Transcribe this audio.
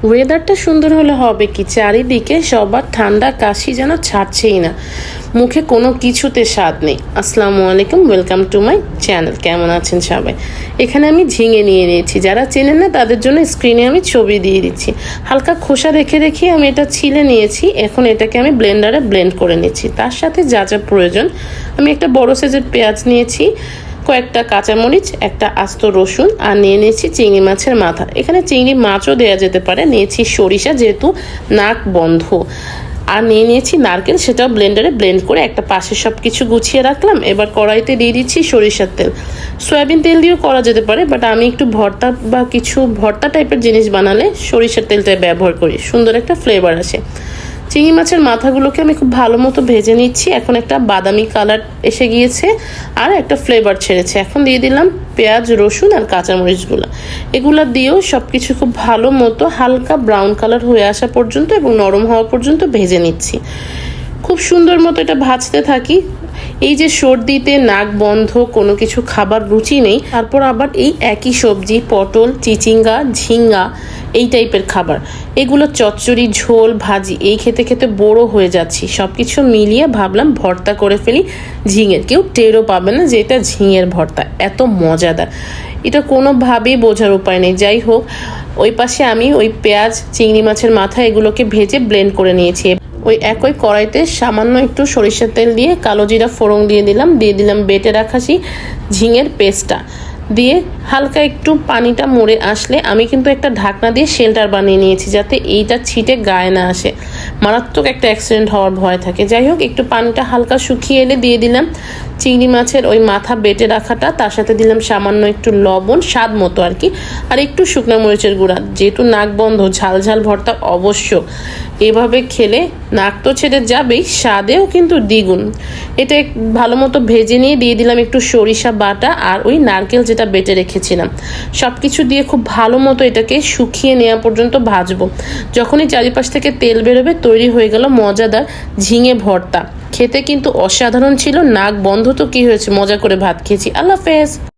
ওয়েদারটা সুন্দর হলে হবে কি, চারিদিকে সবার ঠান্ডা কাশি যেন ছাড়ছেই না, মুখে কোনো কিছুতে স্বাদ নেই। আসসালামু আলাইকুম, ওয়েলকাম টু মাই চ্যানেল। কেমন আছেন সবাই? এখানে আমি ঝিঙে নিয়ে নিয়েছি, যারা চেনেন না তাদের জন্য স্ক্রিনে আমি ছবি দিয়ে দিচ্ছি। হালকা খোসা রেখে রেখে আমি এটা ছিলে নিয়েছি। এখন এটাকে আমি ব্লেন্ডারে ব্লেন্ড করে নিচ্ছি। তার সাথে যা যা প্রয়োজন, আমি একটা বড় সাইজের পেঁয়াজ নিয়েছি, কয়েকটা কাঁচামরিচ, একটা আস্ত রসুন, আর নিয়ে নিয়েছি চিংড়ি মাছের মাথা। এখানে চিংড়ি মাছও দেওয়া যেতে পারে। নিয়েছি সরিষা, যেহেতু নাক বন্ধ, আর নিয়ে নিয়েছি নারকেল, সেটাও ব্লেন্ডারে ব্লেন্ড করে একটা পাশে সব কিছু গুছিয়ে রাখলাম। এবার কড়াইতে দিয়ে দিচ্ছি সরিষার তেল। সয়াবিন তেল দিয়েও করা যেতে পারে, বাট আমি একটু ভর্তা বা কিছু ভর্তা টাইপের জিনিস বানালে সরিষার তেলটাই ব্যবহার করি, সুন্দর একটা ফ্লেভার আসে। চিংড়ি মাছের মাথাগুলোকে আমি খুব ভালো মতো ভেজে নিচ্ছি। এখন একটা বাদামি কালার এসে গিয়েছে আর একটা ফ্লেভার ছেড়েছে। এখন দিয়ে দিলাম পেঁয়াজ, রসুন আর কাঁচামরিচগুলো। এগুলো দিয়েও সব কিছু খুব ভালো মতো হালকা ব্রাউন কালার হয়ে আসা পর্যন্ত এবং নরম হওয়া পর্যন্ত ভেজে নিচ্ছি। খুব সুন্দর মতো এটা ভাজতে থাকি। এই যে সর্দিতে নাক বন্ধ, কোনো কিছু খাবার রুচি নেই, তারপর আবার এই একই সবজি, পটল, চিচিঙ্গা, ঝিঙ্গা, এই টাইপের খাবার, এগুলো চচ্চড়ি, ঝোল, ভাজি, এই খেতে খেতে বড়ো হয়ে যাচ্ছি। সব কিছু মিলিয়ে ভাবলাম ভর্তা করে ফেলি ঝিঙের। কেউ টেরও পাবে না যে এটা ঝিঙের ভর্তা, এত মজাদার। এটা কোনোভাবেই বোঝার উপায় নেই। যাই হোক, ওই পাশে আমি ওই পেঁয়াজ, চিংড়ি মাছের মাথা এগুলোকে ভেজে ব্লেন্ড করে নিয়েছি। ওই একই কড়াইতে সামান্য একটু সরিষার তেল দিয়ে কালো জিরা ফোড়ন দিয়ে দিলাম বেটে রাখা ঝিঙের পেস্টটা দিয়ে হালকা একটু পানিটা মরে আসলে আমি কিন্তু একটা ঢাকনা দিয়ে শেল্টার বানিয়ে নিয়েছি, যাতে এইটা ছিটে গায়ে না আসে, মারাত্মক একটা অ্যাক্সিডেন্ট হওয়ার ভয় থাকে। যাই হোক, একটু পানিটা হালকা শুকিয়ে এলে দিয়ে দিলাম চিংড়ি মাছের ওই মাথা বেটে রাখাটা, তার সাথে দিলাম সামান্য একটু লবণ, স্বাদ মতো আর কি, আর একটু শুকনো মরিচের গুঁড়া। যেহেতু নাক বন্ধ, ঝাল ঝাল ভর্তা অবশ্য, এভাবে খেলে নাক তো ছেড়ে যাবেই, স্বাদেও কিন্তু দ্বিগুণ। এটা ভালো মতো ভেজে নিয়ে দিয়ে দিলাম একটু সরিষা বাটা আর ওই নারকেল যেটা বেটে রেখেছিলাম। সব কিছু দিয়ে খুব ভালো মতো এটাকে শুকিয়ে নেওয়া পর্যন্ত ভাজবো। যখনই চারিপাশ থেকে তেল বেরোবে, তৈরি হয়ে গেল মজাদার ঝিঙে ভর্তা। খেতে কিন্তু অসাধারণ ছিল। নাক বন্ধ তো কি হয়েছে, মজা করে ভাত খেয়েছি। আল্লাহ হাফেজ।